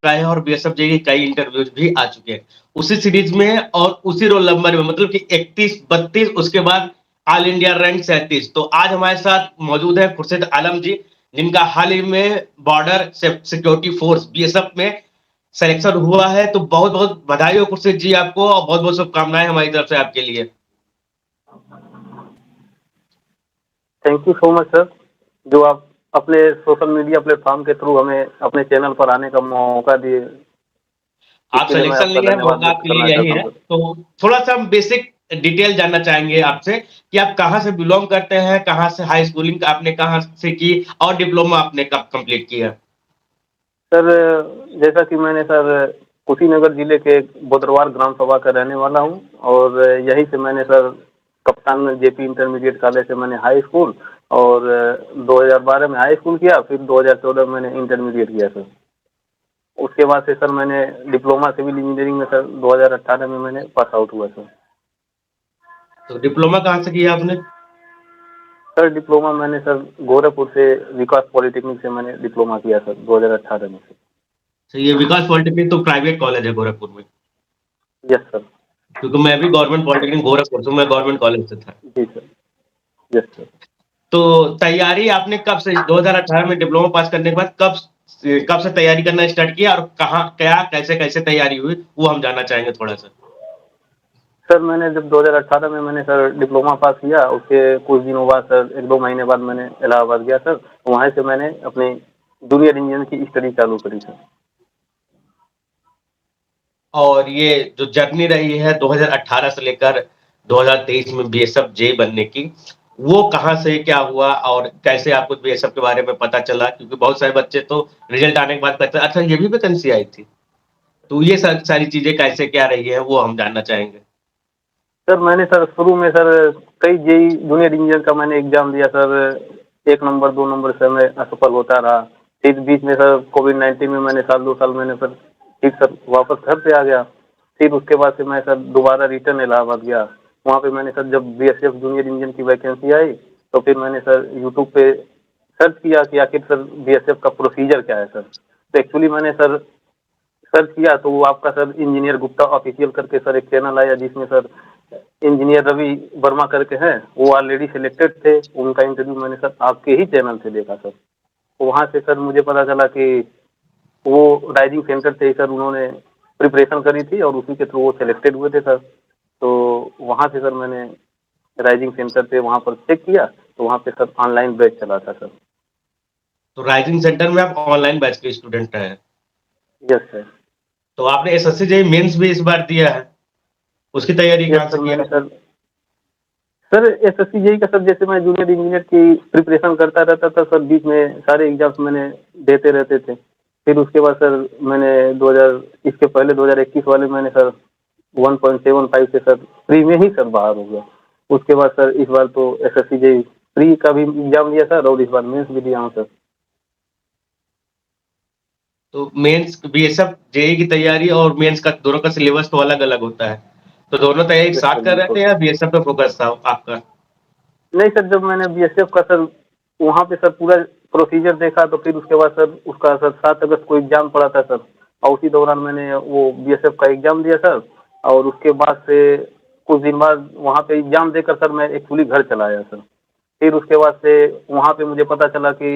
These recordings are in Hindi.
चुका है और बीएसएफ जेई के कई इंटरव्यूज़ भी आ चुके हैं। उसी सीरीज़ में और उसी रोल नंबर में मतलब कि 31-32 उसके बाद ऑल इंडिया रैंक 37। तो आज हमारे साथ मौजूद है खुर्शीद आलम जी, जिनका हाल ही में बॉर्डर सिक्योरिटी फोर्स बीएसएफ में सिलेक्शन हुआ है। तो बहुत-बहुत बधाई हो खुर्शीद जी आपको और बहुत-बहुत शुभकामनाएँ हमारी तरफ से आपके लिए। Thank you so much sir, जो आप अपने सोशल मीडिया प्लेटफ़ॉर्म के थ्रू हमें अपने चैनल पर आने का मौका दिए। आप इसके लिए मैं सिलेक्शन आपका लिए हैं, धन्यवाद मौका व्यक्त आपके करना लिए यही चाहता है। हूँ सर। तो थोड़ा-सा हम बेसिक डिटेल जानना चाहेंगे आपसे कि आप कहाँ से बिलॉन्ग करते हैं? कहाँ से हाई स्कूलिंग आपने कहाँ से की और डिप्लोमा आपने कब कंप्लीट किया? सर, जैसा कि मैंने सर कुशीनगर जिले के बोदरवार ग्राम सभा का रहने वाला हूँ और यहीं से मैंने सर कप्तान जेपी इंटरमीडिएट कॉलेज से मैंने हाई स्कूल और 2012 में हाई स्कूल किया, फिर 2014 में मैंने इंटरमीडिएट किया सर। उसके बाद से सर मैंने डिप्लोमा सिविल इंजीनियरिंग में सर 2018 में मैंने पास आउट हुआ सर। तो डिप्लोमा कहाँ से किया आपने? सर डिप्लोमा मैंने सर गोरखपुर से विकास पॉलिटेक्निक से मैंने डिप्लोमा किया सर 2018 में। तो ये विकास पॉलिटेक्निक तो प्राइवेट कॉलेज है गोरखपुर में। Yes sir. क्योंकि मैं भी गवर्नमेंट पॉलिटेक्निक गोरखपुर से मैं गवर्नमेंट कॉलेज से था। जी सर। Yes sir. तो तैयारी आपने कब से 2018 में डिप्लोमा पास करने के बाद कब से तैयारी करना स्टार्ट किया और कहाँ क्या कैसे-कैसे तैयारी हुई? वो हम जानना चाहेंगे थोड़ा-सा। सर मैंने जब 2018 में मैंने सर डिप्लोमा पास किया, उसके कुछ दिनों बाद सर 1-2 महीने बाद मैंने इलाहाबाद गया सर, वहाँ से मैंने अपनी जूनियर इंजीनियर की स्टडी चालू करी सर। और ये जो जर्नी रही है 2018 से लेकर 2023 में बीएसएफ जे बनने की, वो कहाँ से क्या हुआ और कैसे आपको बीएसएफ के बारे में पता चला? क्योंकि बहुत सारे बच्चे तो रिजल्ट आने के बाद कहते हैं, अच्छा ये भी वैकेंसी आई थी। तो ये सारी चीज़ें कैसे क्या रही है, वो हम जानना चाहेंगे। सर मैंने सर शुरू में सर कई जेईई जूनियर इंजीनियर का मैंने एग्ज़ाम दिया सर, 1 नंबर 2 नंबर से मैं असफल होता रहा। फिर बीच में सर कोविड-19 में मैंने साल 2 साल मैंने सर फिर सर वापस घर पे आ गया। फिर उसके बाद से मैं सर दोबारा रिटर्न इलाहाबाद गया। वहाँ पे मैंने सर जब बीएसएफ जूनियर इंजीनियर की वैकेंसी आई, तो फिर मैंने सर यूट्यूब पे सर्च किया कि आखिर सर बीएसएफ का प्रोसीजर क्या है सर। तो एक्चुअली मैंने सर सर्च किया तो वो आपका सर इंजीनियर गुप्ता ऑफिशियल करके सर एक चैनल आया जिसमें सर इंजीनियर रवि वर्मा करके हैं, वो ऑलरेडी सिलेक्टेड थे। उनका इंटरव्यू मैंने सर आपके ही चैनल से देखा सर। तो वहाँ से सर मुझे पता चला कि वो राइजिंग सेंटर से ही सर उन्होंने प्रिपरेशन करी थी और उसी के थ्रू वो सिलेक्टेड हुए थे सर। तो वहाँ से सर मैंने राइजिंग सेंटर पे वहाँ पर चेक किया, तो वहाँ पे सर ऑनलाइन बैच चला था सर। तो राइजिंग सेंटर में आप ऑनलाइन बैच के स्टूडेंट हैं। Yes sir. तो आपने एसएससी जेईई मेंस भी इस बार दिया है। उसकी तैयारी यस कहाँ से सर किया मैंने आपने? सर एसएससी जेईई का सर जैसे मैं जूनियर इंजीनियर की प्रिपरेशन करता रहता था सर, बीच में सारे एग्जाम्स मैंने देते रहते थे। फिर उसके बाद सर मैंने 2000 इसके पहले 2021 वाले मैंने सर 1.75 से सर प्री में ही सर बाहर हो गया। उसके बाद सर इस बार तो एसएससी जेईई प्री का भी एग्जाम दिया सर और इस बार मेंस भी दिया हूँ सर। तो मेंस बीएसएफ जेईई की तैयारी और मेंस का दोनों का सिलेबस तो अलग-अलग होता है। तो दोनों तैयारी एक यस साथ सर कर रहे थे बिल्कुल। या बीएसएफ पे फोकस था आपका? नहीं सर, जब मैंने बीएसएफ का सर वहाँ पे सर पूरा प्रोसीजर देखा तो फिर उसके बाद सर उसका सर 7 अगस्त को एग्जाम पड़ा था सर, और उसी दौरान मैंने वो बीएसएफ का एग्जाम दिया सर। और उसके बाद से कुछ दिन बाद वहाँ पे एग्जाम देकर सर मैं एक्चुअली घर चला आया सर। फिर उसके बाद से वहाँ पे मुझे पता चला कि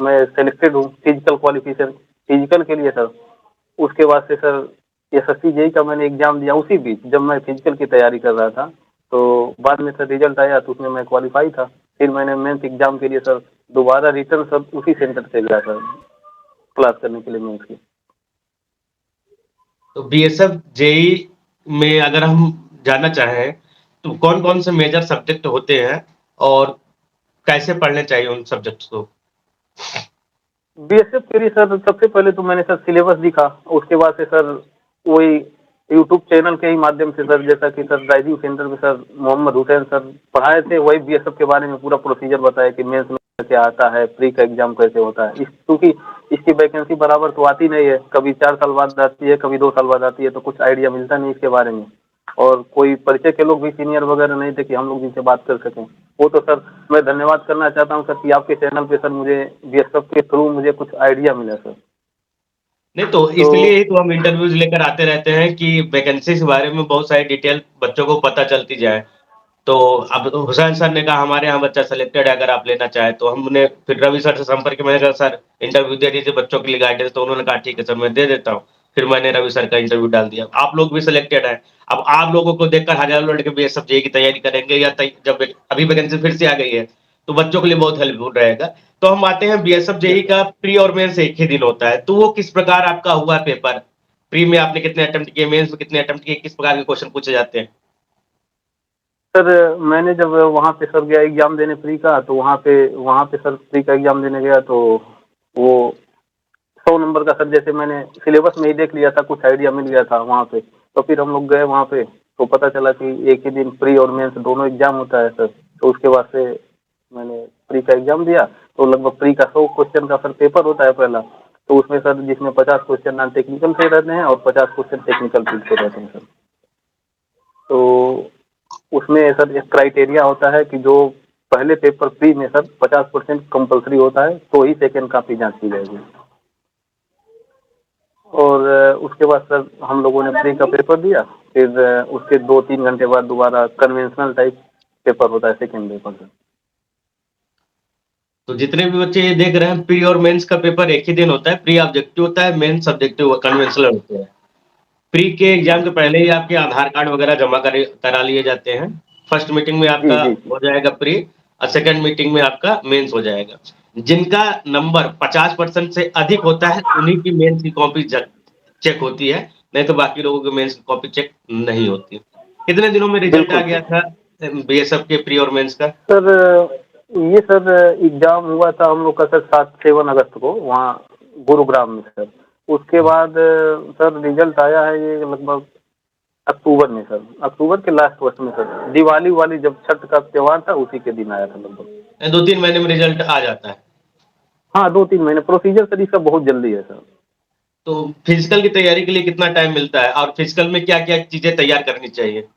मैं सेलेक्टेड हूँ फिजिकल क्वालिफिकेशन फिजिकल के लिए सर। उसके बाद से सर एसएससी जेईई का मैंने एग्जाम दिया उसी बीच जब मैं फिजिकल की तैयारी कर रहा था। तो बाद में सर रिजल्ट आया तो उसमें मैं क्वालिफाई था। फिर मैंने मेंस एग्जाम के लिए सर दोबारा रिटर्न सर उसी सेंटर से गया सर क्लास करने के लिए मेंस की। तो बीएसएफ जेईई में अगर हम जानना चाहें, तो कौन-कौन से मेजर सब्जेक्ट होते हैं और कैसे पढ़ने चाहिए उन सब्जेक्ट्स को? बीएसएफ के लिए सर सबसे पहले तो मैंने सर सिलेबस देखा, उसके बाद से सर वही यूट्यूब चैनल के ही माध्यम से सर, जैसा कि सर राइजिंग सेंटर में सर मोहम्मद हुसैन सर पढ़ाए थे, वही बीएसएफ के बारे में पूरा प्रोसीजर बताया कि मेंस में क्या आता है, प्री का एग्जाम कैसे होता है। क्योंकि इसकी वैकेंसी बराबर तो आती नहीं है, कभी 4 साल बाद आती है, कभी 2 साल बाद आती है, तो कुछ आइडिया मिलता नहीं इसके बारे में। और कोई परिचय के लोग भी सीनियर वगैरह नहीं थे कि हम लोग जिनसे बात कर सकें। वो तो सर मैं धन्यवाद करना चाहता हूँ सर कि आपके चैनल पे सर मुझे बीएसएफ के थ्रू मुझे कुछ आइडिया मिला सर। नहीं तो तो इसलिए ही तो हम इंटरव्यूज लेकर आते रहते हैं कि वैकेंसी के बारे में बहुत सारी डिटेल बच्चों को पता चलती जाए। तो अब तो हुसैन सर ने कहा हमारे यहाँ बच्चा सिलेक्टेड है, अगर आप लेना चाहें तो हमने फिर रवि सर से संपर्क किया। मैंने कहा सर इंटरव्यू दे दीजिए बच्चों के लिए गाइडेंस, तो उन्होंने कहा ठीक है सर मैं दे देता हूँ। फिर मैंने रवि सर का इंटरव्यू डाल दिया। आप लोग भी सिलेक्टेड हैं। अब आप लोगों को देखकर हज़ारों लड़के बीएसएफ जेईई की तैयारी करेंगे या जब अभी वैकेंसी फिर से आ गई है, तो बच्चों के लिए बहुत हेल्पफुल रहेगा। तो हम आते हैं बीएसएफ जेईई का प्री और मेंस एक ही दिन होता है, तो वो किस प्रकार आपका हुआ पेपर? प्री में आपने कितने अटेम्प्ट किए, मेंस में कितने अटेम्प्ट किए, किस प्रकार के क्वेश्चन पूछे जाते हैं? सर मैंने जब वहाँ पे सर गया एग्ज़ाम देने प्री का, तो वहाँ पे सर प्री का एग्ज़ाम देने गया, तो वो 100 नंबर का सर, जैसे मैंने सिलेबस में ही देख लिया था, कुछ आइडिया मिल गया था वहाँ पे। तो फिर हम लोग गए वहाँ पे, तो पता चला कि एक ही दिन प्री और मेंस दोनों एग्ज़ाम होता है सर। तो उसके बाद से मैंने प्री का एग्ज़ाम दिया। तो लगभग प्री का 100 क्वेश्चन का सर पेपर होता है पहला। तो उसमें सर जिसमें 50 क्वेश्चन नॉन टेक्निकल से रहते हैं और 50 क्वेश्चन टेक्निकल फील्ड से रहते हैं सर। तो उसमें सर एक क्राइटेरिया होता है कि जो पहले पेपर प्री में सर 50% कंपल्सरी होता है, तो ही सेकंड कॉपी जाँच की जाएगी। और उसके बाद सर हम लोगों ने प्री का पेपर दिया। फिर उसके 2-3 घंटे बाद दोबारा कन्वेंशनल टाइप पेपर होता है, सेकंड पेपर सर। तो जितने भी बच्चे ये देख रहे हैं, प्री और मेंस का पेपर एक ही दिन होता है। प्री ऑब्जेक्टिव होता है, मेंस सब्जेक्टिव कन्वेंशनल होते हैं। प्री के एग्जाम के पहले ही आपके आधार कार्ड वगैरह जमा करा लिए जाते हैं। फर्स्ट मीटिंग में जी, आपका जी। हो जाएगा प्री और सेकंड मीटिंग में आपका मेंस हो जाएगा। जिनका नंबर 50% से अधिक होता है, उन्हीं की मेंस की कॉपी चेक होती है, नहीं तो बाकी लोगों की मेंस की कॉपी चेक नहीं होती। कितने दिनों में रिजल्ट आ बिल्कुल गया सर। था बीएसएफ के प्री और मेंस का? सर ये सर एग्ज़ाम हुआ था हम लोग का सर 7-7 अगस्त को वहाँ गुरुग्राम में सर। उसके बाद सर रिज़ल्ट आया है ये लगभग अक्टूबर में सर, अक्टूबर के लास्ट वीक में सर। दिवाली-वाली जब छठ का त्योहार था, उसी के दिन आया था लगभग। 2-3 महीने में रिजल्ट आ जाता है। हाँ, 2-3 महीने प्रोसीजर सर इसका बहुत जल्दी है सर। तो फिजिकल की तैयारी के लिए कितना टाइम मिलता है और फिजिकल में क्या-क्या चीज़ें तैयार करनी चाहिए?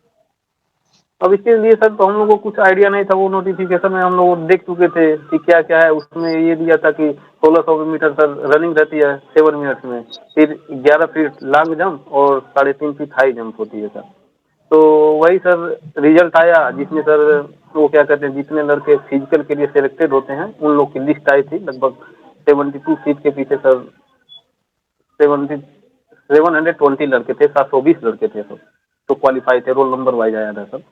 अब इसके लिए सर तो हम लोगों को कुछ आइडिया नहीं था, वो नोटिफिकेशन में हम लोग देख चुके थे कि क्या-क्या है। उसमें ये दिया था कि 1600 मीटर सर रनिंग रहती है 7 मिनट्स में, फिर 11 फीट लॉन्ग जंप और 3.5 फीट हाई जंप होती है सर। तो वही सर रिजल्ट आया, जिसमें सर वो क्या कहते हैं, जितने लड़के फिजिकल के लिए सिलेक्टेड होते हैं उन लोग की लिस्ट आई थी। लगभग 72 सीट के पीछे सर 70 720 लड़के थे, 720 लड़के थे सर, तो क्वालिफाई थे, रोल नंबर वाइज आया था सर।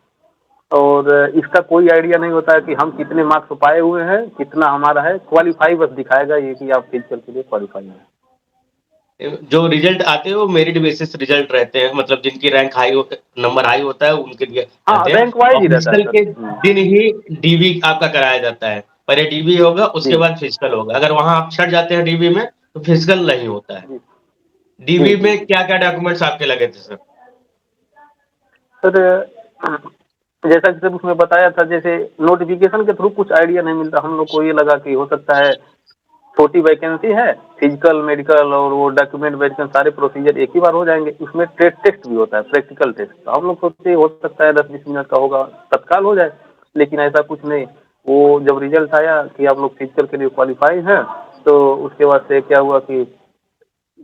और इसका कोई आइडिया नहीं होता है कि हम कितने मार्क्स पाए हुए हैं, कितना हमारा है। क्वालिफाई बस दिखाएगा ये कि आप फिजिकल के लिए क्वालिफाई हैं। जो रिजल्ट आते हैं वो मेरिट बेसिस रिजल्ट रहते हैं, मतलब जिनकी रैंक हाई हो नंबर हाई होता है उनके लिए हाँ, आते हैं। रैंक वाइज और ही रहता है फिजिकल सर। के दिन ही डीवी आपका कराया जाता है। पहले डीवी होगा, उसके जी, बाद फिजिकल होगा। अगर वहाँ आप छँट जाते हैं डीवी में, तो फिजिकल नहीं होता है। जी, जी, डीवी जी, में जी। क्या-क्या डॉक्यूमेंट्स आपके लगे थे सर? सर जैसा कि सर उसमें बताया था, जैसे नोटिफिकेशन के थ्रू कुछ आइडिया नहीं मिलता। हम लोग को ये लगा कि हो सकता है छोटी वैकेंसी है, फिजिकल, मेडिकल और वो डॉक्यूमेंट वेरिफिकेशन सारे प्रोसीजर एक ही बार हो जाएँगे। उसमें ट्रेड टेस्ट भी होता है, प्रैक्टिकल टेस्ट। तो हम लोग सोचते हो सकता है 10-20 मिनट का होगा, तत्काल हो जाए, लेकिन ऐसा कुछ नहीं। वो जब रिजल्ट आया कि आप लोग फिजिकल के लिए क्वालिफाई हैं, तो उसके बाद से क्या हुआ कि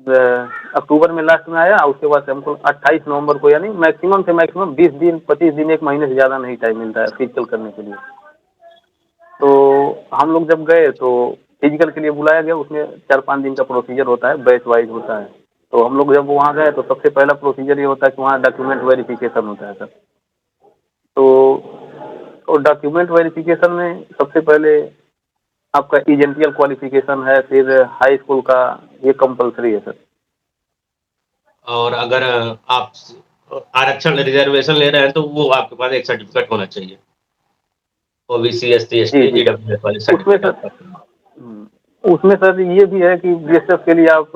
अ, अक्टूबर में लास्ट में आया। उसके बाद से हमको 28 नवंबर को, यानी मैक्सिमम से मैक्सिमम 20 दिन, 25 दिन, 1 महीने से ज़्यादा नहीं टाइम मिलता है फिजिकल करने के लिए। तो हम लोग जब गए तो फिजिकल के लिए बुलाया गया। उसमें 4-5 दिन का प्रोसीजर होता है, बैच वाइज होता है। तो हम लोग जब वहाँ गए तो सबसे पहला प्रोसीजर ये होता है कि वहाँ डॉक्यूमेंट वेरिफिकेशन होता है सर। तो डॉक्यूमेंट वेरिफिकेशन में सबसे पहले आपका एजेंटियल क्वालिफिकेशन है, फिर हाई स्कूल का, ये कंपल्सरी है सर। और अगर आप आरक्षण रिजर्वेशन ले रहे हैं, तो वो आपके पास एक सर्टिफिकेट होना चाहिए। ओबीसी, एसटी, जी, एसटी, जी। ईडब्ल्यूएस वाले उसमें सर्टिफिकेट सर आपका। उसमें सर ये भी है कि बीएसएफ के लिए आप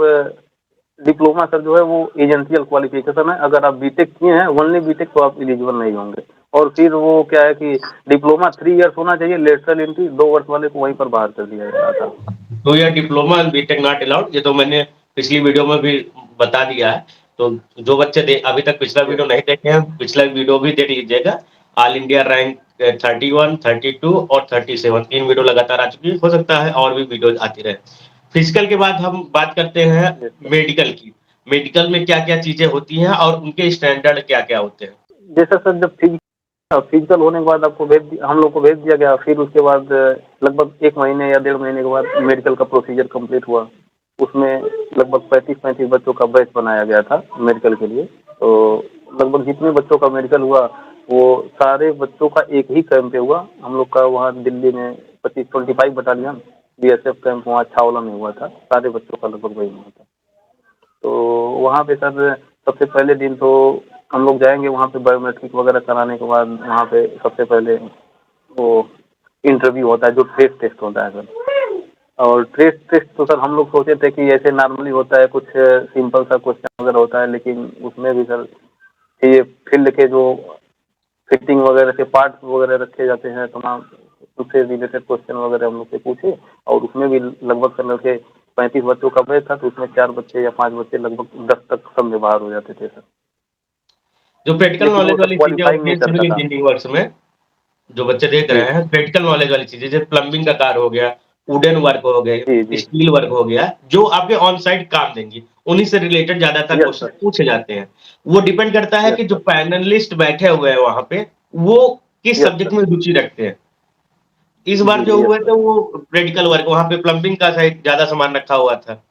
डिप्लोमा सर जो है वो एजेंसियल क्वालिफिकेशन है। अगर आप बीटेक किए हैं, ओनली बीटेक, तो आप एलिजिबल नहीं होंगे। और फिर वो क्या है कि डिप्लोमा 3 इयर्स होना चाहिए, लेटरल एंट्री 2 वर्ष वाले को वहीं पर बाहर कर दिया जा रहा था। 2 year diploma and BTech not allowed, ये तो मैंने पिछली वीडियो में भी बता दिया है। तो जो बच्चे अभी तक पिछला जी, वीडियो नहीं देखे हैं, पिछला वीडियो भी देख लीजिएगा। ऑल इंडिया रैंक 31, 32 और 37 3 वीडियो लगातार आ चुकी है। हो सकता है और भी वीडियो आती रहे। फिजिकल के बाद हम बात करते हैं यस सर। मेडिकल की। मेडिकल में क्या-क्या चीज़ें होती हैं और उनके स्टैंडर्ड क्या-क्या होते हैं? जैसा सर जब फिजिकल होने के बाद आपको हम लोग को भेज दिया गया, फिर उसके बाद लगभग 1 महीने या 1.5 महीने के बाद मेडिकल का प्रोसीजर कंप्लीट हुआ। उसमें लगभग 35-35 बच्चों का बैच बनाया गया था मेडिकल के लिए। तो लगभग जितने बच्चों का मेडिकल हुआ, वो सारे बच्चों का एक ही कैंप पे हुआ। हम लोग का वहाँ दिल्ली में 25 बटालियन बीएसएफ कैंप वहाँ छावला में हुआ था। सारे बच्चों का लगभग वही हुआ था। तो वहाँ पे सर सबसे पहले दिन तो हम लोग जाएँगे वहाँ पे बायोमेट्रिक वगैरह कराने के बाद वहाँ पे सबसे पहले वो इंटरव्यू होता है जो ट्रेस टेस्ट होता है सर। और ट्रेस टेस्ट तो सर हम लोग सोचे थे कि ऐसे नॉर्मली होता है, कुछ सिंपल सा क्वेश्चन वगैरह होता है, लेकिन उसमें भी सर ये फील्ड के जो फिटिंग वगैरह के पार्ट्स वगैरह रखे जाते हैं, तमाम उससे रिलेटेड क्वेश्चन वगैरह हम लोग से पूछे। और उसमें भी लगभग सर लड़के 35 बच्चों का बैच था, तो उसमें 4 बच्चे या 5 बच्चे लगभग 10 तक सब में बाहर हो जाते थे सर। जो प्रैक्टिकल लेकिन वो नॉलेज सब वाली चीज़ें क्वालिफाइंग होती हैं नेचर का सिविल था। इंजीनियरिंग वर्क्स में, जो बच्चे देख जी, रहे हैं, प्रैक्टिकल नॉलेज वाली चीज़ें जैसे प्लम्बिंग का कार्य हो गया, वुडन वर्क हो गए, जी, जी। स्टील वर्क हो गया, जो आपके ऑन साइट काम देंगी, उन्हीं से रिलेटेड ज़्यादातर यस क्वेश्चन सर, पूछे जाते हैं। वो डिपेंड करता है यस कि जो सर, पैनलिस्ट बैठे हुए हैं वहाँ पे, वो किस यस सब्जेक्ट सर। में रुचि रखते हैं। इस बार जी, जो यस हुए थे सर, वो प्रैक्टिकल वर्क, वहाँ पे प्लम्बिंग का शायद ज़्यादा सामान रखा हुआ था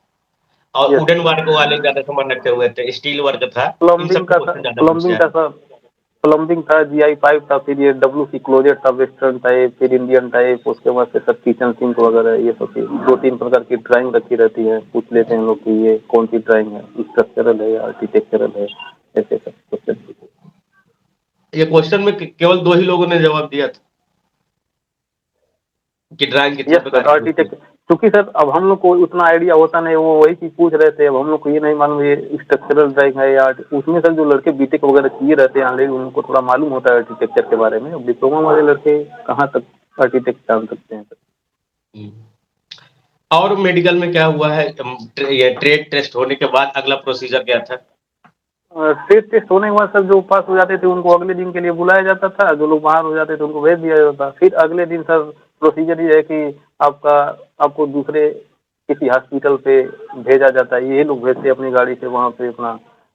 और यस वुडन सर। वर्क वाले ज़्यादा सामान रखे हुए थे, स्टील वर्क था, इन सब प्लम्बिंग पे का था क्वेश्चन ज़्यादा पूछे प्लम्बिंग जाते था हैं। सर। प्लम्बिंग था, जीआई पाइप था, फिर ये डब्ल्यूसी क्लोजेट था, वेस्टर्न टाइप, फिर इंडियन टाइप, उसके बाद से सब किचन सिंक वगैरह ये सब चीज़ 2-3 प्रकार की ड्राइंग रखी रहती है। पूछ लेते हैं लोग कि ये कौन सी ड्राइंग है, स्ट्रक्चरल है या आर्किटेक्चरल है, ऐसे सब क्वेश्चन। ये क्वेश्चन में केवल 2 ही लोगों ने जवाब दिया था कि ड्राइंग कितने यस प्रकार सर, की होती है। आर्किटेक्ट क्योंकि सर अब हम लोग को उतना आइडिया होता नहीं, वो वही चीज़ पूछ रहे थे। अब हम लोग को ये नहीं मालूम ये स्ट्रक्चरल ड्राइंग है या उसमें सर जो लड़के बीटेक वगैरह किए रहते हैं ऑलरेडी उनको थोड़ा मालूम होता है आर्किटेक्चर के बारे में। अब डिप्लोमा वाले लड़के कहाँ तक आर्किटेक्ट जान सकते हैं सर। हुँ। और मेडिकल में क्या हुआ है ये ट्रेड टेस्ट होने के बाद अगला प्रोसीजर क्या था? टेस्ट टेस्ट होने के बाद सर जो पास हो जाते थे उनको अगले दिन के लिए बुलाया जाता था, जो लोग बाहर हो जाते थे उनको भेज दिया जाता था। फिर अगले दिन सर प्रोसीजर ये है कि आपका आपको दूसरे किसी हॉस्पिटल पे भेजा जाता है। ये लोग भेजते हैं अपनी गाड़ी से, वहाँ पे अपना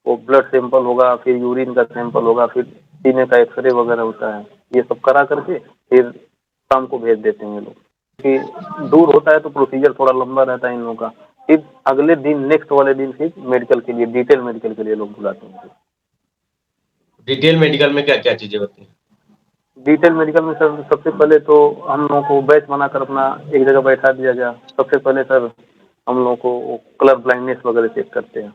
वो ब्लड सैंपल होगा, फिर यूरिन का सैंपल होगा, फिर सीने का एक्सरे वगैरह होता है। ये सब करा करके फिर शाम को भेज देते हैं ये लोग। कि दूर होता है तो प्रोसीजर थोड़ा लंबा रहता है इन लोगों का। फिर अगले दिन नेक्स्ट वाले दिन फिर मेडिकल के लिए डिटेल मेडिकल के लिए लोग बुलाते हैं। डिटेल मेडिकल में क्या-क्या चीज़ें होती हैं? डिटेल मेडिकल में सर सबसे पहले तो हम लोगों को बैच बनाकर अपना एक जगह बैठा दिया गया। सबसे पहले सर हम लोगों को कलर ब्लाइंडनेस वगैरह चेक करते हैं।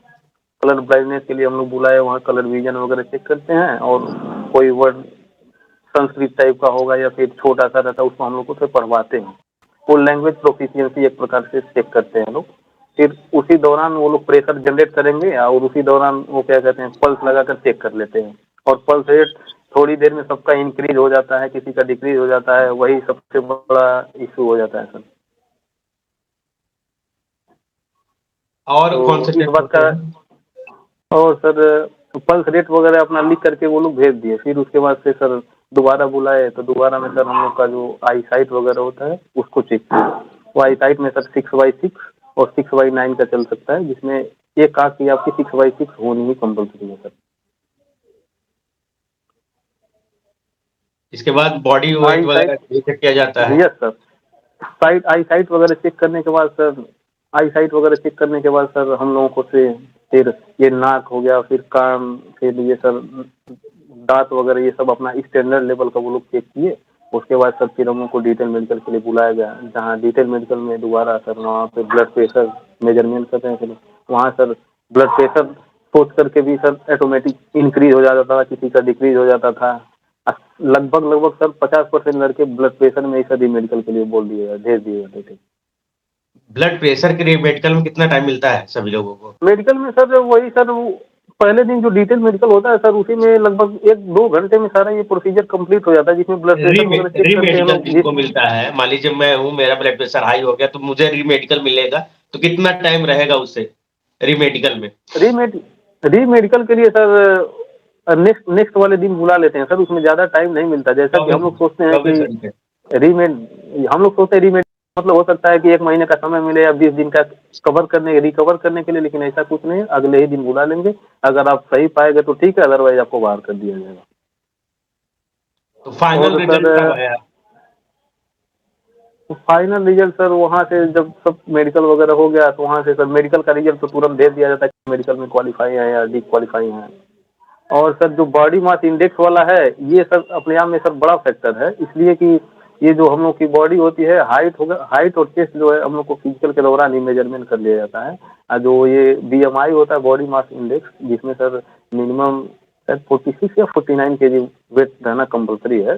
कलर ब्लाइंडनेस के लिए हम लोग बुलाए, वहाँ कलर विजन वगैरह चेक करते हैं। और कोई वर्ड संस्कृत टाइप का होगा या फिर छोटा सा रहता है उसको हम लोग को फिर पढ़वाते हैं। वो लैंग्वेज प्रोफिशिएंसी एक प्रकार से चेक करते हैं लोग। फिर उसी दौरान वो लोग प्रेशर जनरेट करेंगे और उसी दौरान वो क्या कहते हैं पल्स लगाकर चेक कर लेते हैं। और पल्स रेट थोड़ी देर में सबका इंक्रीज हो जाता है, किसी का डिक्रीज हो जाता है, वही सबसे बड़ा इशू हो जाता है सर। और कौन तो से इस टेस्ट बात होते का। हैं? और सर पल्स रेट वगैरह अपना लिख करके वो लोग भेज दिए। फिर उसके बाद से सर दोबारा बुलाए तो दोबारा में सर हम लोग का जो आई साइट वगैरह होता है उसको चेक किया। वो आई साइट में सर 6/6 और 6/9 का चल सकता है, जिसमें एक आँख की आपकी 6/6 होनी ही कंपल्सरी है सर। इसके बाद बॉडी वेट आई वगैरह साइट। भी चेक किया जाता है। Yes sir. आई साइट वगैरह चेक करने के बाद सर आई साइट वगैरह चेक करने के बाद सर हम लोगों को से फिर ये नाक हो गया, फिर कान, फिर ये सर दांत वगैरह ये सब अपना स्टैंडर्ड लेवल का वो लोग चेक किए। उसके बाद सर फिर हम लोग को डिटेल मेडिकल के लिए बुलाया गया, जहाँ डिटेल मेडिकल में दोबारा सर वहाँ पे ब्लड प्रेशर मेजरमेंट करते हैं फिर वहाँ सर ब्लड प्रेशर सोच करके भी सर ऑटोमेटिक इंक्रीज हो जाता था, किसी का डिक्रीज हो जाता था। लगभग लगभग सर 50% लड़के ब्लड प्रेशर में ही सर मेडिकल के लिए बोल दिए भेज दिए जाते थे। ब्लड प्रेशर के लिए मेडिकल में कितना टाइम मिलता है सभी लोगों को? मेडिकल में सर वही सर वो पहले दिन जो डिटेल मेडिकल होता है सर उसी में लगभग 1-2 घंटे में सारा ये प्रोसीजर कंप्लीट हो जाता है, जिसमें ब्लड प्रेशर वगैरह चेक करते हैं री-मेडिकल लोग जिसको मिलता है, मान लीजिए मैं हूँ, मेरा ब्लड प्रेशर हाई हो गया, तो मुझे री-मेडिकल मिलेगा, तो कितना टाइम रहेगा उससे री-मेडिकल में? रीमेड रीमेडिकल के लिए सर नेक्स्ट नेक्स्ट वाले दिन बुला लेते हैं सर। उसमें ज़्यादा टाइम नहीं मिलता, जैसा कि हम 24 लोग सोचते हैं 24 कि घंटे। रीमेड हम लोग सोचते हैं रीमेड मतलब हो सकता है कि 1 महीने का समय मिले या 20 दिन का रिकवर करने के लिए, लेकिन ऐसा कुछ नहीं है, अगले ही दिन बुला लेंगे। अगर आप सही पाएँगे तो ठीक है, अदरवाइज़ आपको बाहर कर दिया जाएगा। तो फाइनल और रिजल्ट सर कब आया? फाइनल रिजल्ट सर वहाँ से जब सब मेडिकल वगैरह हो गया तो वहाँ से सर मेडिकल का रिजल्ट तो तुरंत दे दिया जाता है कि मेडिकल में क्वालीफाई है या डिक्वालीफाई हैं। और सर जो बॉडी मास इंडेक्स वाला है, ये सर अपने आप में सर बड़ा फैक्टर है, इसलिए कि ये जो हम लोग की बॉडी होती है, हाइट और चेस्ट जो है हम लोग को फिजिकल के दौरान ही मेजरमेंट कर लिया जाता है। जो ये बीएमआई होता है, बॉडी मास इंडेक्स, जिसमें सर मिनिमम शायद 46 या 49 केजी वेट रहना कंपलसरी है।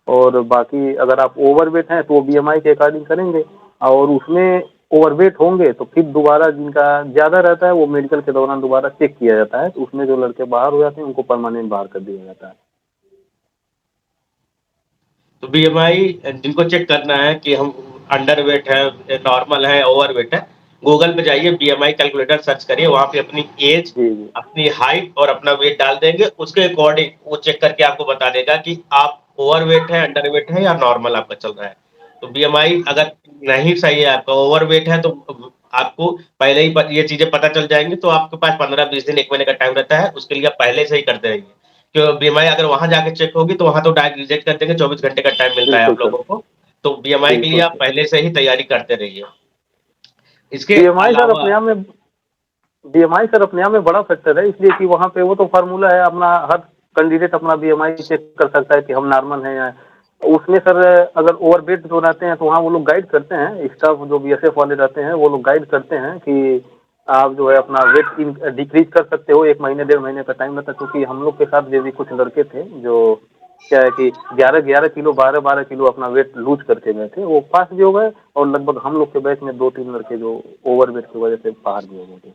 और बाकी अगर आप ओवरवेट हैं तो वो बीएमआई के अकॉर्डिंग करेंगे, और उसमें ओवरवेट होंगे तो फिर दोबारा जिनका ज़्यादा रहता है वो मेडिकल के दौरान दोबारा चेक किया जाता है, तो उसमें जो लड़के बाहर हो जाते हैं उनको परमानेंट बाहर कर दिया जाता है। तो बीएमआई जिनको चेक करना है कि हम अंडरवेट है, नॉर्मल है, ओवरवेट है, गूगल पे जाइए, बीएमआई कैलकुलेटर सर्च करिए, वहाँ पे अपनी एज, जी, जी। अपनी हाइट और अपना वेट डाल देंगे, उसके अकॉर्डिंग वो चेक करके आपको बता देगा कि आप ओवरवेट है, अंडरवेट है या नॉर्मल आपका चल रहा है। तो बीएमआई अगर नहीं सही है, आपका ओवरवेट है, तो आपको पहले ही ये चीजें पता चल जाएंगी, तो आपके पास 15-20 दिन 1 महीने का टाइम रहता है, उसके लिए आप पहले से ही करते रहिए। क्यों बीएमआई अगर वहाँ जाके चेक होगी तो वहाँ तो डायरेक्ट रिजेक्ट कर देंगे, 24 घंटे का टाइम मिलता है बिल्कुल आप सर, लोगों को। तो बीएमआई के लिए बिल्कुल आप सर। पहले से ही तैयारी करते रहिए। इसके बीएमआई सर अलावा अपने आप में बीएमआई सर अपने आप में बड़ा फैक्टर है, इसलिए कि वहाँ पे वो तो फार्मूला है अपना, हर कैंडिडेट अपना बीएमआई चेक कर सकता है कि हम नॉर्मल हैं या उसमें सर अगर ओवरवेट जो रहते हैं तो वहाँ वो लोग गाइड करते हैं, स्टाफ जो बीएसएफ वाले रहते हैं वो लोग गाइड करते हैं कि आप जो है अपना वेट डिक्रीज कर सकते हो, 1 महीने 1.5 महीने का टाइम रहता है, क्योंकि हम लोग के साथ भी कुछ लड़के थे जो क्या है कि 11-11 किलो 12-12 किलो अपना वेट लूज करके गए थे, वो पास भी हो गए, और लगभग हम लोग के बैच में 2-3 लड़के जो ओवरवेट की वजह से बाहर भी हो गए थे।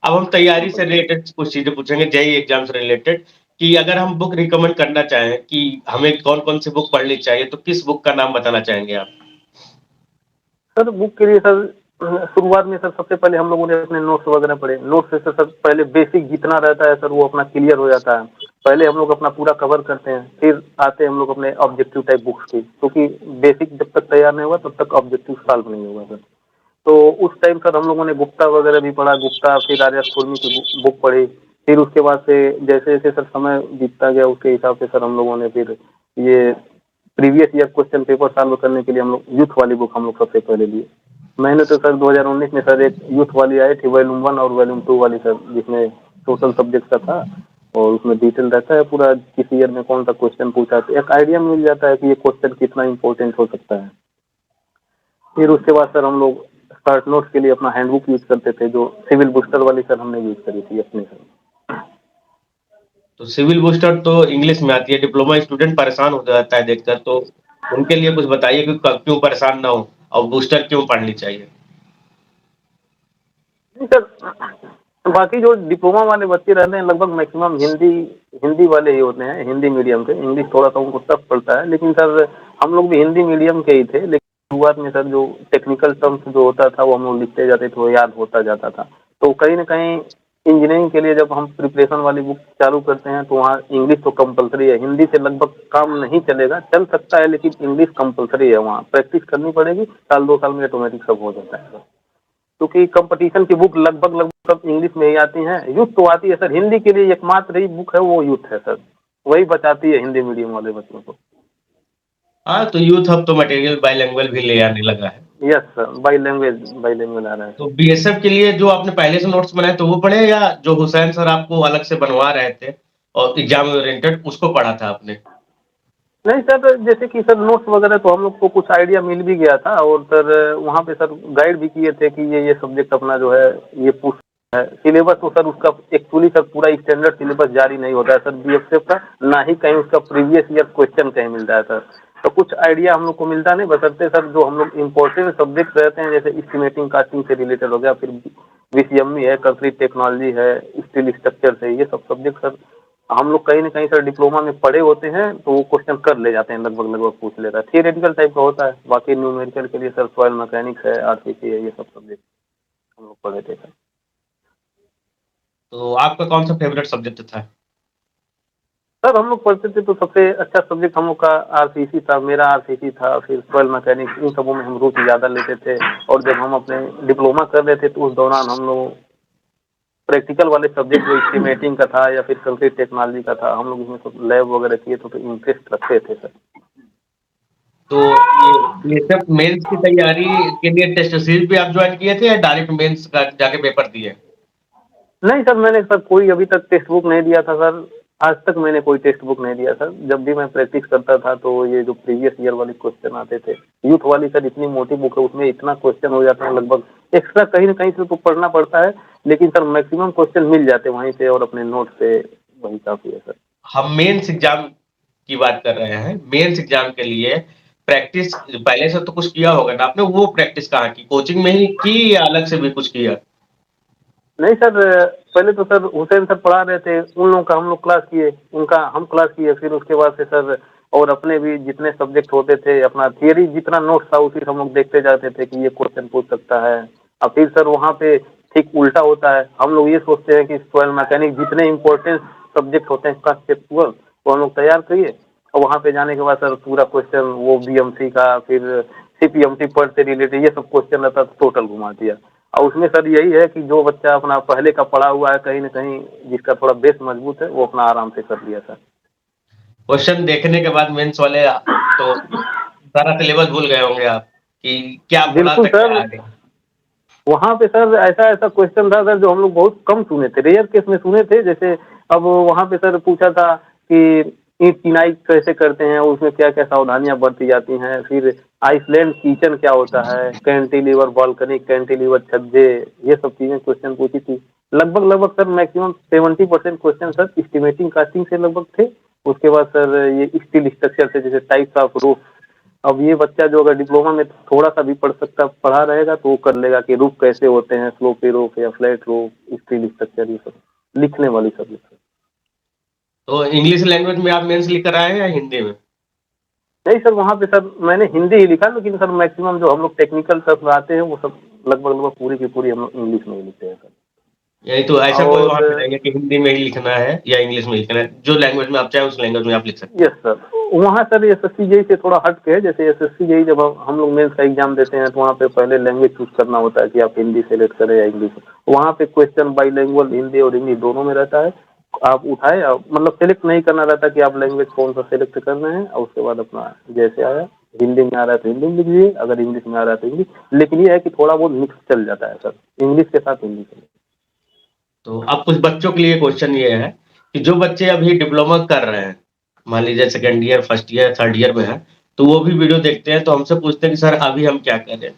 अब हम तैयारी से रिलेटेड कुछ चीजें पूछेंगे, जेईई एग्जाम से रिलेटेड, कि अगर हम बुक रिकमेंड करना चाहें कि हमें कौन-कौन सी बुक पढ़नी चाहिए, तो किस बुक का नाम बताना चाहेंगे आप? सर बुक के लिए सर शुरुआत में सर सबसे पहले हम लोगों ने अपने नोट्स वगैरह पढ़े, नोट्स से सर पहले बेसिक जितना रहता है सर वो अपना क्लियर हो जाता है। पहले हम लोग अपना पूरा कवर करते हैं, फिर आते हैं हम लोग अपने ऑब्जेक्टिव टाइप बुक्स की, क्योंकि बेसिक जब तक तैयार नहीं हुआ तब तक ऑब्जेक्टिव सॉल्व नहीं होगा सर। तो उस टाइम सर हम लोगों ने गुप्ता वगैरह भी पढ़ा, गुप्ता फिर आर्या खुरमी की बुक पढ़ी। फिर उसके बाद से जैसे जैसे सर समय बीतता गया उसके हिसाब से सर हम लोगों ने फिर ये previous year question paper solve करने के लिए हम लोग यूथ वाली बुक हम लोग सबसे पहले लिए। मैंने तो सर 2019 में सर एक यूथ वाली आई थी, वॉल्यूम 1 और वॉल्यूम 2 वाली सर, जिसमें सोशल सब्जेक्ट का था, और उसमें डिटेल रहता है पूरा किस ईयर में कौन सा क्वेश्चन पूछा है, तो एक आइडिया मिल जाता है कि ये क्वेश्चन कितना इंपॉर्टेंट हो सकता है। फिर उसके बाद सर हम लोग स्टार्ट नोट्स के लिए अपना हैंडबुक यूज़ करते थे, जो सिविल बूस्टर वाली सर हमने यूज़ करी थी अपने सर। तो सिविल बूस्टर तो इंग्लिश में आती है, डिप्लोमा स्टूडेंट परेशान हो जाता है देखकर, तो उनके लिए कुछ बताइए कि क्यों परेशान ना हो और बूस्टर क्यों पढ़नी चाहिए? नहीं सर, बाकी जो डिप्लोमा वाले बच्चे रहते हैं लगभग मैक्सिमम हिंदी हिंदी वाले ही होते हैं, हिंदी मीडियम के, इंग्लिश थोड़ा सा उनको टफ पड़ता है, लेकिन सर हम लोग भी हिंदी मीडियम के ही थे, लेकिन शुरुआत में सर जो टेक्निकल टर्म्स जो होता था वो हम लोग लिखते जाते थे, वो याद होता जाता था। तो कहीं ना कहीं इंजीनियरिंग के लिए जब हम प्रिपरेशन वाली बुक चालू करते हैं तो वहाँ इंग्लिश तो कंपलसरी है, हिंदी से लगभग काम नहीं चलेगा, चल सकता है लेकिन इंग्लिश कंपलसरी है, वहाँ प्रैक्टिस करनी पड़ेगी, साल 2 साल में ऑटोमेटिक सब हो जाता है। क्योंकि कंपटीशन की बुक लगभग लगभग सब इंग्लिश में ही आती हैं, यूथ तो आती है सर, हिंदी के लिए एकमात्र ही बुक है वो यूथ है सर, वही बचाती है हिंदी मीडियम वाले बच्चों को। हाँ, तो यूथ अब तो मटेरियल बाइलिंगुअल भी ले आने लगा है। यस सर, बाई लैंग्वेज आ रहा है तो सर। बीएसएफ के लिए जो आपने पहले से नोट्स बनाए तो वो पढ़े, या जो हुसैन सर आपको अलग से बनवा रहे थे और एग्जाम ओरिएंटेड उसको पढ़ा था आपने? नहीं सर, जैसे कि सर नोट्स वगैरह तो हम लोग को कुछ आइडिया मिल भी गया था, और सर वहाँ पे सर गाइड भी किए थे कि ये सब्जेक्ट अपना जो है ये पूछ है सिलेबस, तो सर उसका एक्चुअली सर पूरा स्टैंडर्ड सिलेबस जारी नहीं होता है सर बीएसएफ का, ना ही कहीं उसका प्रीवियस ईयर क्वेश्चन कहीं मिलता है सर। तो कुछ आइडिया हम लोग को मिलता नहीं, बशर्ते सर जो हम लोग इम्पोर्टेंट सब्जेक्ट रहते हैं जैसे एस्टिमेटिंग कास्टिंग से रिलेटेड हो गया, फिर बीसीएमई है, कंक्रीट टेक्नोलॉजी है, स्टील स्ट्रक्चर है, ये सब सब्जेक्ट सर हम लोग कहीं ना कहीं सर डिप्लोमा में पढ़े होते हैं, तो वो क्वेश्चन कर ले जाते हैं, लगभग लगभग पूछ लेता है, थियरेटिकल टाइप का होता है, बाकी न्यूमेरिकल के लिए सर सॉइल मैकेनिक्स है, आरसीसी है, ये सब सब्जेक्ट हम लोग पढ़े थे सर। तो आपका कौन सा फेवरेट सब्जेक्ट था? सर हम लोग पढ़ते थे तो सबसे अच्छा सब्जेक्ट हम लोग का आरसीसी था, मेरा आरसीसी था, फिर सॉइल मैकेनिक्स, इन सबों में हम रुचि ज़्यादा लेते थे। और जब हम अपने डिप्लोमा कर रहे थे तो उस दौरान हम लोग प्रैक्टिकल वाले सब्जेक्ट जो एस्टिमेटिंग का था या फिर कंक्रीट टेक्नोलॉजी का था, हम लोग इसमें सब लैब वगैरह किए तो इंटरेस्ट रखते थे सर। तो ये सब मेंस की तैयारी के लिए टेस्ट सीरीज भी आप ज्वाइन किए थे या डायरेक्ट मेंस का जाके पेपर दिए? नहीं सर, मैंने सर कोई अभी तक टेक्स्ट बुक नहीं दिया था सर। आज तक मैंने कोई टेक्स्ट बुक नहीं दिया सर। जब भी मैं प्रैक्टिस करता था तो ये जो प्रीवियस ईयर वाले क्वेश्चन आते थे, यूथ वाली सर इतनी मोटी बुक है, उसमें इतना क्वेश्चन हो जाते हैं लगभग। एक्स्ट्रा कहीं न कहीं से तो पढ़ना पड़ता है, लेकिन सर मैक्सिमम क्वेश्चन मिल जाते हैं वहीं से और अपने नोट से, वही काफ़ी है सर। हम मेंस एग्जाम की बात कर रहे हैं। मेंस एग्जाम के लिए प्रैक्टिस पहले से तो कुछ किया होगा ना आपने? वो प्रैक्टिस कहाँ की? कोचिंग में ही की या अलग से भी कुछ किया? नहीं सर, पहले तो सर हुसैन सर पढ़ा रहे थे, उन लोगों का हम लोग क्लास किए, उनका हम क्लास किए, फिर उसके बाद से सर और अपने भी जितने सब्जेक्ट होते थे, अपना थियरी जितना नोट्स था उसी से हम लोग देखते जाते थे कि ये क्वेश्चन पूछ सकता है। और फिर सर वहाँ पे ठीक उल्टा होता है, हम लोग ये सोचते हैं कि सॉइल मैकेनिक जितने इम्पोर्टेंट सब्जेक्ट होते हैं कंसेप्चुअल, वो हम लोग तैयार करिए और वहाँ पे जाने के बाद सर पूरा क्वेश्चन वो बीएमसी का, फिर सीपीएमटी पर से रिलेटेड ये सब क्वेश्चन रहता था, टोटल घुमा दिया। और उसमें सर यही है कि जो बच्चा अपना पहले का पढ़ा हुआ है कहीं न कहीं, जिसका थोड़ा बेस मजबूत है, वो अपना आराम से कर लिया सर। क्वेश्चन देखने के बाद मेंस वाले तो सारा सिलेबस भूल गए होंगे आप कि क्या पढ़ा बिल्कुल था, क्या सर, आगे? वहाँ पे सर ऐसा-ऐसा क्वेश्चन था सर जो हम लोग बहुत कम सुने थे, रेयर केस में सुने थे। जैसे अब वहाँ पे सर पूछा था कि ईंट चिनाई कैसे करते हैं, उसमें क्या-क्या सावधानियाँ बरती जाती हैं, फिर आइसलैंड किचन क्या होता है, कैंटिलीवर, बालकनी कैंटिलीवर, छज्जे, ये सब चीज़ें क्वेश्चन पूछी थी। लगभग-लगभग sir maximum 70% question sir estimating casting से लगभग थे। उसके बाद सर ये स्टील स्ट्रक्चर से, जैसे टाइप्स ऑफ रूफ। अब ये बच्चा जो अगर डिप्लोमा में थोड़ा-सा भी पढ़ा रहेगा तो वो कर लेगा कि रूफ कैसे होते हैं, स्लोपी रूफ या फ्लैट रूफ, स्टील स्ट्रक्चर, ये सब लिखने वाली सब्जेक्ट है। तो इंग्लिश लैंग्वेज में आप मेंस लिख कर आए हैं या हिंदी में? नहीं सर, वहाँ पे सर मैंने हिंदी ही लिखा, लेकिन सर मैक्सिमम जो हम लोग टेक्निकल सब आते हैं वो सब लगभग-लगभग पूरी की पूरी हम लोग इंग्लिश में ही लिखते हैं सर। यही तो ऐसा कोई वहाँ पे और नहीं है कि हिंदी में ही लिखना है या इंग्लिश में लिखना है। जो लैंग्वेज में आप चाहें उस लैंग्वेज में आप लिख सकते हैं। यस सर, वहाँ सर एसएससी जेईई से थोड़ा हट के है। जैसे एसएससी जेईई जब हम लोग मेंस का एग्जाम देते हैं तो वहाँ पे पहले लैंग्वेज चूज करना होता है कि आप हिंदी सेलेक्ट करें या इंग्लिश। वहाँ पे क्वेश्चन बाईलिंगुअल हिंदी और इंग्लिश दोनों में रहता है। आप उठाए, मतलब सेलेक्ट नहीं करना रहता कि आप लैंग्वेज कौन सा सेलेक्ट कर रहे हैं, और उसके बाद अपना जैसे आया, हिंदी में आ रहा है तो हिंदी में लिख दीजिए, अगर इंग्लिश में आ रहा है तो इंग्लिश। लेकिन ये है कि थोड़ा बहुत मिक्स चल जाता है सर, इंग्लिश के साथ हिंदी के। तो अब कुछ बच्चों के लिए क्वेश्चन ये है कि जो बच्चे अभी डिप्लोमा कर रहे हैं, मान लीजिए second year, first year, third year में है, तो वो भी वीडियो देखते हैं तो हमसे पूछते हैं कि सर अभी हम क्या करें?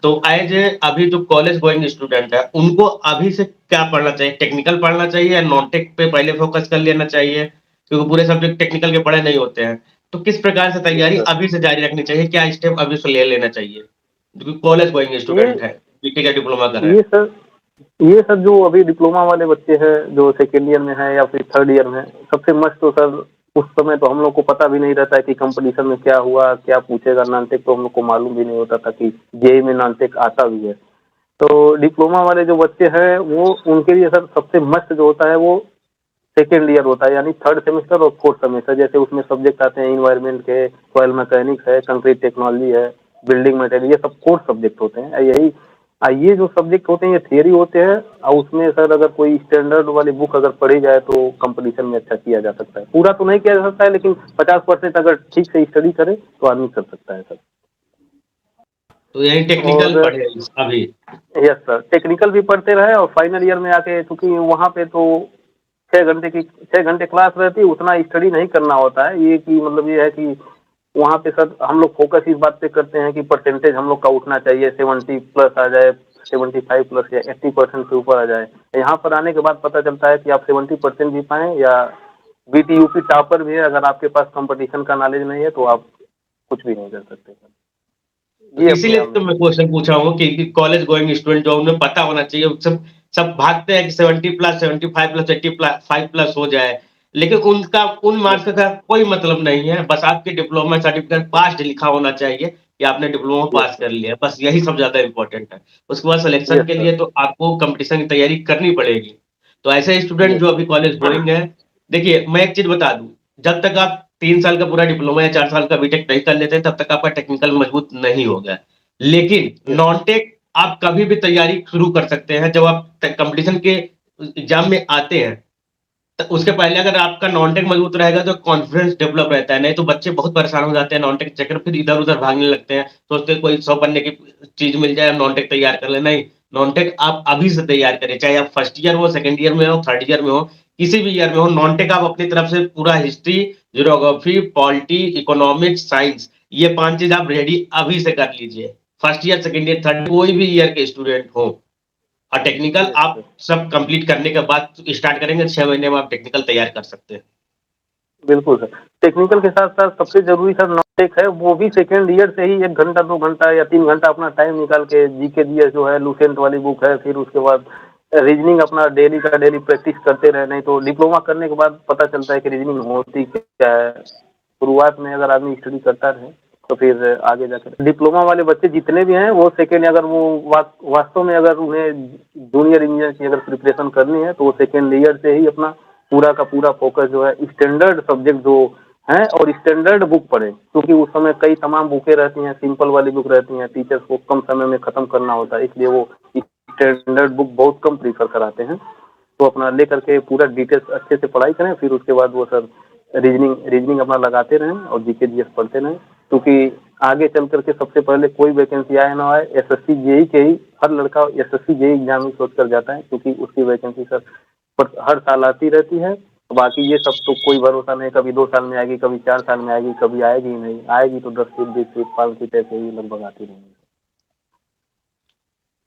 तो एज ए अभी जो कॉलेज गोइंग स्टूडेंट है, उनको अभी से क्या पढ़ना चाहिए? टेक्निकल पढ़ना चाहिए या नॉन टेक पे पहले फोकस कर लेना चाहिए? क्योंकि पूरे सब्जेक्ट टेक्निकल के पढ़े नहीं होते हैं। तो किस प्रकार से यस तैयारी सर। अभी से जारी रखनी चाहिए? क्या स्टेप अभी से ले लेना चाहिए? जो कि कॉलेज गोइंग ये स्टूडेंट है, बीटेक या डिप्लोमा कर रहे हैं। ये सर ये सर जो अभी डिप्लोमा वाले बच्चे हैं, जो सेकेंड ईयर में है या फिर थर्ड ईयर में है, सबसे मस्त तो सर उस समय तो हम लोग को पता भी नहीं रहता है कि कंपटीशन में क्या हुआ, क्या पूछेगा। नानटेक तो हम लोग को मालूम भी नहीं होता था कि जेईई में नानटेक आता भी है। तो डिप्लोमा वाले जो बच्चे हैं वो, उनके लिए सर सबसे मस्त जो होता है वो सेकेंड ईयर होता है, यानी थर्ड सेमेस्टर और फोर्थ सेमेस्टर। जैसे उसमें सब्जेक्ट आते हैं इन्वायरमेंट के, सॉइल मैकेनिक्स है, कंक्रीट टेक्नोलॉजी है, बिल्डिंग मटेरियल, ये सब कोर्स सब्जेक्ट होते हैं। यही ये जो सब्जेक्ट होते हैं ये थियरी होते हैं, और उसमें सर अगर कोई स्टैंडर्ड वाली बुक अगर पढ़ी जाए तो कंपटीशन में अच्छा किया जा सकता है। पूरा तो नहीं किया जा सकता है, लेकिन 50% अगर ठीक से स्टडी करे तो आदमी कर सकता है सर। तो यही टेक्निकल और पढ़े अभी। यस सर, टेक्निकल भी पढ़ते रहे और फाइनल ईयर में आके, क्योंकि वहाँ पे तो 6 घंटे क्लास रहती है, उतना स्टडी नहीं करना होता है। ये कि मतलब ये है कि वहाँ पे सर हम लोग फोकस इस बात पे करते हैं कि परसेंटेज हम लोग का उठना चाहिए, 70 प्लस आ जाए, 75 प्लस या 80% से ऊपर आ जाए। यहाँ पर आने के बाद पता चलता है कि आप 70% भी पाएँ या बीटी यूपी टॉपर भी है, अगर आपके पास कंपटीशन का नॉलेज नहीं है तो आप कुछ भी नहीं कर सकते सर। तो ये अपने इसीलिए आप में तो मैं है। क्वेश्चन पूछा हूँ कि कॉलेज गोइंग स्टूडेंट जो उन्हें पता होना चाहिए। सब सब भागते हैं कि 70 प्लस, 75 प्लस, 85 प्लस हो जाए, लेकिन उनका उन मार्क्स का कोई मतलब नहीं है। बस आपके डिप्लोमा सर्टिफिकेट पास लिखा होना चाहिए कि आपने डिप्लोमा यस पास सर। कर लिया, बस यही सब ज्यादा इंपॉर्टेंट है। उसके बाद सिलेक्शन यस के सर। लिए तो आपको कंपटीशन की तैयारी करनी पड़ेगी। तो ऐसे स्टूडेंट यस जो सर। अभी कॉलेज गोइंग है, देखिए मैं एक चीज बता दूं, जब तक आप 3 साल का पूरा डिप्लोमा या 4 साल का बीटेक नहीं कर लेते, तब तक आपका टेक्निकल मजबूत नहीं होगा। लेकिन यस। नॉन-टेक आप कभी भी तैयारी शुरू कर सकते हैं, जब आप ट कॉम्पिटिशन के एग्ज़ाम में आते हैं, तो उसके पहले अगर आपका नॉन-टेक मजबूत रहेगा, तो कॉन्फिडेंस डेवलप रहता है, नहीं तो बच्चे बहुत परेशान हो जाते हैं नॉन-टेक के चक्कर में, फिर इधर-उधर भागने लगते हैं, सोचते हैं कोई 100 बनने की चीज़ मिल जाए, नॉन-टेक तैयार कर लें, नहीं, नॉन-टेक आप अभी से तैयार करें, चाहे आप फर्स्ट ईयर हो, सेकंड ईयर में हो, थर्ड ईयर में हो, किसी भी ईयर में हो, नॉन-टेक आप अपनी तरफ से पूरा history, geography, polity, economics, science, ये 5 चीज़ आप रेडी अभी से कर लीजिए। First year, second year, third कोई भी ईयर के स्टूडेंट हो। और टेक्निकल यस आप सर। सब कंप्लीट करने के बाद स्टार्ट करेंगे, 6 महीने में आप टेक्निकल तैयार कर सकते हैं। बिल्कुल सर। टेक्निकल के साथ-साथ सबसे ज़रूरी सर नॉलेज है, वो भी सेकंड ईयर से ही 1 घंटा, 2 घंटा या 3 घंटा अपना टाइम निकाल के जीके जीएस जो है, लुसेंट वाली बुक है, फिर उसके बाद रीजनिंग अपना डेली का डेली प्रैक्टिस करते रहे, नहीं तो डिप्लोमा करने के बाद पता चलता है कि रीजनिंग होती क्या है। शुरुआत में अगर आदमी स्टडी करता रहे, तो फिर आगे जाकर डिप्लोमा वाले बच्चे जितने भी हैं, वो सेकंड अगर वो वास्तव में अगर उन्हें जूनियर इंजीनियर की अगर प्रिपरेशन करनी है, तो वो सेकंड ईयर से ही अपना पूरा का पूरा फोकस जो है स्टैंडर्ड सब्जेक्ट जो हैं और स्टैंडर्ड बुक पढ़ें, क्योंकि उस समय कई तमाम बुकें रहती हैं, सिंपल वाली बुक रहती हैं, टीचर्स को कम समय में ख़त्म करना होता है, इसलिए वो स्टैंडर्ड बुक बहुत कम प्रीफर कराते हैं। तो अपना लेकर के पूरा डिटेल्स अच्छे से पढ़ाई करें, फिर उसके बाद वो सर रीजनिंग रीजनिंग अपना लगाते रहें और जीके जीएस पढ़ते रहें, क्योंकि आगे चल करके सबसे पहले कोई वैकेंसी आए ना आए, एसएससी जेई के ही हर लड़का एसएससी जेई एग्जाम ही सोच कर जाता है, क्योंकि उसकी वैकेंसी सर पर हर साल आती रहती है। बाकी ये सब तो कोई भरोसा नहीं, कभी 2 साल में आएगी, कभी 4 साल में आएगी, कभी आएगी ही नहीं, आएगी तो 10 सीट, 20 सीट, 5 सीट ऐसे ही लगभग आती रहेंगी।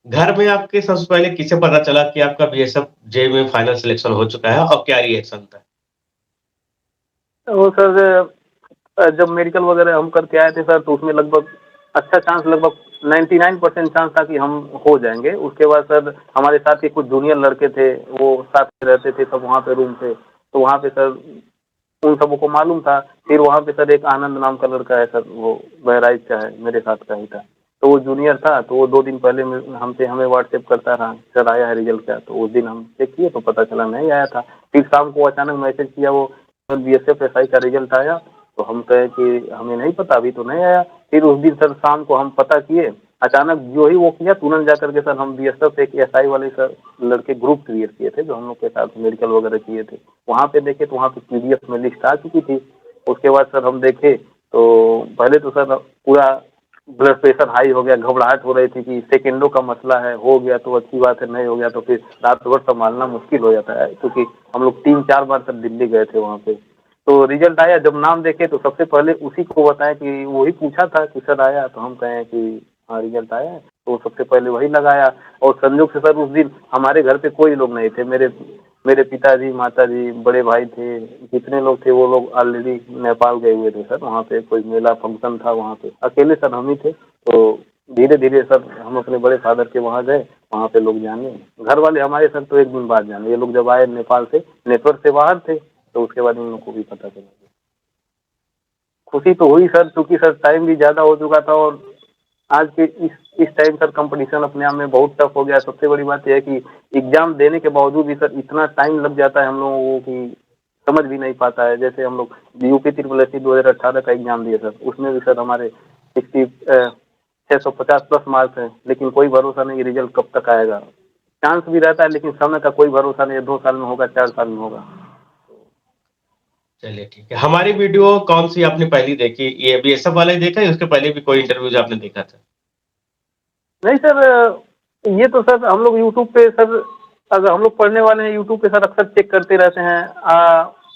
घर में आपके सबसे पहले किसे पता चला कि आपका बीएसएफ जेईई में फाइनल सिलेक्शन हो चुका है और क्या रिएक्शन था? वो सर जब मेडिकल वगैरह हम करके आए थे सर, तो उसमें लगभग अच्छा चांस, लगभग 99% चांस था कि हम हो जाएँगे। उसके बाद सर हमारे साथ के कुछ जूनियर लड़के थे, वो साथ में रहते थे, सब वहाँ पे रूम पे। तो वहाँ पे सर उन सबों को मालूम था। फिर वहाँ पे सर एक आनंद नाम का लड़का है सर, वो बहराइच का है, मेरे साथ का ही था। तो वो जूनियर था, तो वो 2 दिन पहले में हमसे हमें व्हाट्सएप करता रहा, सर आया है रिज़ल्ट क्या? तो उस दिन हम चेक किए तो पता चला नहीं आया था। फिर शाम को अचानक मैसेज किया वो, सर बीएसएफ एसआई का रिज़ल्ट आया। तो हम कहे कि हमें नहीं पता, अभी तो नहीं आया। फिर उस दिन सर शाम को हम पता किए, अचानक जो ही वो किया तुरंत जाकर के सर हम बीएसएफ एक एसआई वाले सर लड़के ग्रुप क्रिएट किए थे, जो हम लोग के साथ मेडिकल वगैरह किए थे। वहाँ पे देखे तो वहाँ पे पीडीएफ में लिस्ट आ चुकी थी। उसके बाद सर हम देखे तो पहले तो सर पूरा ब्लड प्रेशर हाई हो गया, घबराहट हो रही थी कि सेकंडों का मसला है, हो गया तो अच्छी बात है, नहीं हो गया तो फिर रात भर संभालना मुश्किल हो जाता है, क्योंकि हम लोग 3-4 बार सर दिल्ली गए थे वहाँ पे। तो रिजल्ट आया, जब नाम देखे तो सबसे पहले उसी को बताया, कि वही पूछा था कि सर आया, तो हम कहें कि हाँ रिजल्ट आया है, तो सबसे पहले वही लगाया। और संजोग से सर उस दिन हमारे घर पे कोई लोग नहीं थे, मेरे मेरे पिताजी, माताजी, बड़े भाई थे, जितने लोग थे वो लोग ऑलरेडी नेपाल गए हुए थे सर, वहाँ पे कोई मेला फंक्शन था, वहाँ पे अकेले सर हम ही थे। तो धीरे-धीरे सर हम अपने बड़े फादर के वहाँ गए, वहाँ पे लोग जाने, घर वाले हमारे सर तो 1 दिन बाद जाने, ये लोग जब आए नेपाल से, नेटवर्क से बाहर थे, तो उसके बाद इन लोग को भी पता चला। खुशी तो हुई सर, क्योंकि सर टाइम भी ज़्यादा हो चुका था, और आज के इस टाइम सर कंपटीशन अपने आप में बहुत टफ हो गया है। सबसे बड़ी बात ये है कि एग्ज़ाम देने के बावजूद भी सर इतना टाइम लग जाता है हम लोगों को कि समझ भी नहीं पाता है। जैसे हम लोग यूपी ट्रिपल एससी 2018 का एग्ज़ाम दिए सर, उसमें भी सर हमारे 650 प्लस मार्क्स हैं, लेकिन कोई भरोसा नहीं रिजल्ट कब तक आएगा। चांस भी रहता है, लेकिन समय का कोई भरोसा नहीं है, 2 साल में होगा, 4 साल में होगा। चलिए ठीक है। हमारी वीडियो कौन-सी आपने पहली देखी? ये बीएसएफ वाला ही देखा या उसके पहले भी कोई इंटरव्यूज़ आपने देखा था? नहीं सर, ये तो सर हम लोग यूट्यूब पे सर, अगर हम लोग पढ़ने वाले हैं यूट्यूब पे सर अक्सर चेक करते रहते हैं।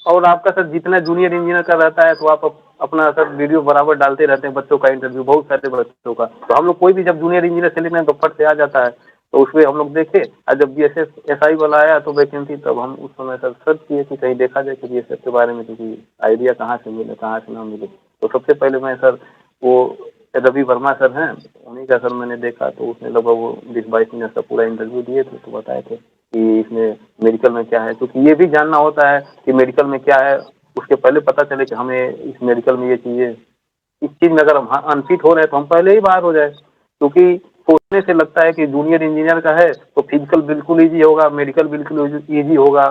और आपका सर जितना जूनियर इंजीनियर का रहता है, तो आप अपना सर वीडियो बराबर डालते रहते हैं, बच्चों का इंटरव्यू, बहुत सारे बच्चों का। तो हम लोग कोई भी जब जूनियर इंजीनियर सेलेक्ट में तो फट से आ जाता है, तो उसमें हम लोग देखे, और जब बीएसएफ एसआई वाला आया तो वैकेंसी, तब हम उस समय सर सर्च किए कि कहीं देखा जाए कि बीएसएफ के बारे में, क्योंकि आइडिया कहाँ से मिले, कहाँ से ना मिले। तो सबसे पहले मैं सर वो रवि वर्मा सर हैं, उन्हीं का सर मैंने देखा, तो उसने लगभग वो 20-22 मिनट का पूरा इंटरव्यू दिए थे, तो बताए थे कि इसमें मेडिकल में क्या है, क्योंकि ये भी जानना होता है कि मेडिकल में क्या है, उसके पहले पता चले कि हमें इस मेडिकल में ये चाहिए। इस चीज़ में अगर हम अनफिट हो रहे हैं तो हम पहले ही बाहर हो जाए, क्योंकि सोचने से लगता है कि जूनियर इंजीनियर का है तो फिजिकल बिल्कुल ईजी होगा, मेडिकल बिल्कुल ईजी होगा,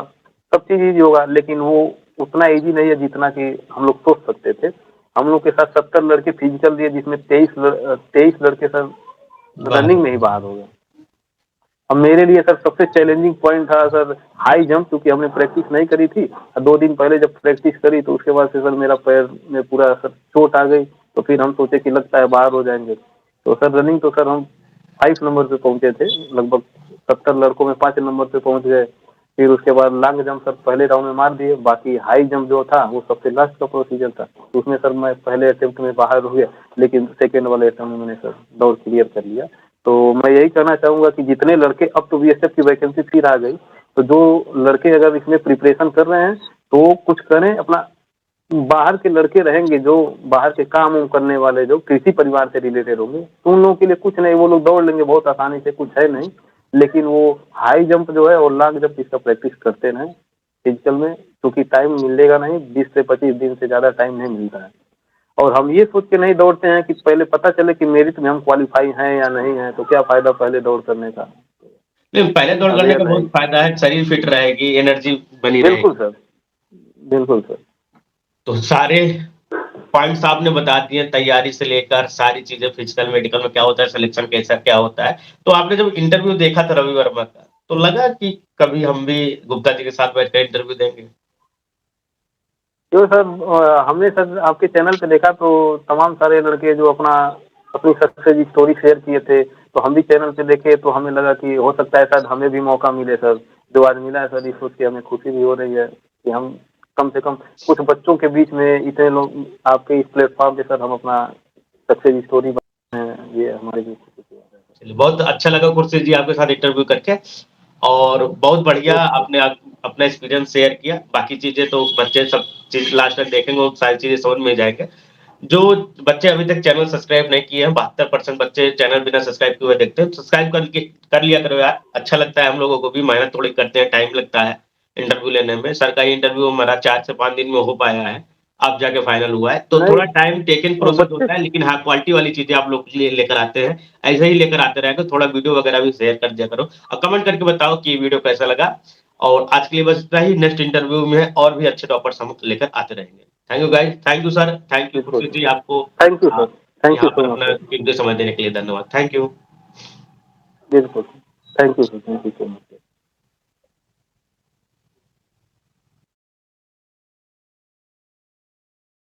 सब चीज़ ईजी होगा, लेकिन वो उतना इजी नहीं है जितना कि हम लोग सोच सकते थे। हम लोग के साथ 70 लड़के फिजिकल दिए, जिसमें 23 लड़के सर बाहर रनिंग में ही बाहर हो गए। अब मेरे लिए सर सबसे चैलेंजिंग पॉइंट था सर हाई जंप, क्योंकि हमने प्रैक्टिस नहीं करी थी। 2 दिन पहले जब प्रैक्टिस करी तो उसके बाद से सर मेरा पैर में पूरा सर चोट आ गई। तो फिर हम सोचे कि लगता है बाहर हो जाएंगे। तो सर रनिंग तो सर हम 5 नंबर पे पहुंचे थे। लगभग 70 लड़कों में 5 नंबर पे पहुंच गए। फिर उसके बाद लॉन्ग जंप सर पहले राउंड में मार दिए। बाकी हाई जंप जो था वो सबसे लास्ट का प्रोसीजर था। तो उसमें सर मैं पहले अटेम्प्ट में बाहर हो गया, लेकिन सेकेंड वाले अटेम्प्ट में मैंने सर दौड़ क्लियर कर लिया। तो मैं यही कहना चाहूँगा कि जितने लड़के अब तो बीएसएफ की वैकेंसी फिर आ गई, तो जो लड़के अगर इसमें प्रिपरेशन कर रहे हैं तो कुछ करें अपना। बाहर के लड़के रहेंगे जो बाहर के काम उम करने वाले, जो कृषि परिवार से रिलेटेड होंगे, तो उन लोगों के लिए कुछ नहीं, वो लोग दौड़ लेंगे बहुत आसानी से, कुछ है नहीं। लेकिन वो हाई जंप जो है और लॉन्ग जंप इसका प्रैक्टिस करते रहें फिजिकल में, क्योंकि टाइम मिलेगा नहीं, 20 से 25 दिन से ज़्यादा टाइम नहीं मिलता है। और हम ये सोच के नहीं दौड़ते हैं कि पहले पता चले कि मेरिट में हम क्वालिफाई हैं या नहीं हैं, तो क्या फ़ायदा पहले दौड़ करने का। नहीं, पहले दौड़ करने अवेयर का रहे। बहुत फायदा है, शरीर फिट रहेगी, एनर्जी बनी बिल्कुल रहेगी। सर, बिल्कुल सर। तो सारे पॉइंट्स आपने बता दिए, तैयारी से लेकर सारी चीजें, फिजिकल मेडिकल में क्या होता है, सिलेक्शन कैसा क्या होता है। तो आपने जब इंटरव्यू देखा था रवि वर्मा का, तो लगा कि कभी हम भी गुप्ता जी के साथ बैठकर इंटरव्यू देंगे? क्यों सर, हमने सर आपके चैनल पे देखा तो तमाम सारे लड़के जो अपनी सक्सेस स्टोरी शेयर किए थे, तो हम भी चैनल पे देखे तो हमें लगा कि हो सकता है शायद हमें भी मौका मिले सर। जो आज मिला है सर, इस सोच के हमें खुशी भी हो रही है कि हम कम से कम कुछ बच्चों के बीच में इतने लोग आपके इस प्लेटफॉर्म पे सर हम अपना सक्सेस स्टोरी बताए हैं, ये हमारे लिए खुशी की बात है सर। चलिए, बहुत अच्छा लगा खुर्शीद जी आपके साथ इंटरव्यू करके, और बहुत बढ़िया ओके। आपने अपना एक्सपीरियंस शेयर किया। बाकी चीजें तो बच्चे सब चीज लास्ट तक देखेंगे, वो सारी चीजें समझ में जाएंगे। जो बच्चे अभी तक चैनल सब्सक्राइब नहीं किए हैं, 72% बच्चे चैनल बिना सब्सक्राइब किए हुए देखते हैं, सब्सक्राइब कर लिया करो यार। अच्छा लगता है हम लोगों को भी, मेहनत थोड़ी करते हैं, टाइम लगता है इंटरव्यू लेने में। सरकारी इंटरव्यू हमारा 4 से 5 दिन में हो पाया है, अब जाके फाइनल हुआ है। तो नहीं, थोड़ा टाइम टेकन और प्रोसेस बच्चे होता है, लेकिन हाँ, क्वालिटी वाली चीजें आप लोग लेकर आते हैं। ऐसे ही लेकर आते रहेंगे। थोड़ा वीडियो वगैरह भी शेयर कर दिया करो, और कमेंट करके बताओ कि वीडियो कैसा लगा। और आज के लिए बस इतना ही। नेक्स्ट इंटरव्यू में और भी अच्छे टॉपर्स हम लेकर आते रहेंगे। Thank you guys, thank you sir, thank you बिल्कुल खुर्शीद सर। जी, आपको thank you sir, thank you यहाँ सो पर मच अपना सर। कीमती समय देने के लिए धन्यवाद। Thank you. बिल्कुल, thank you sir, thank you so much sir.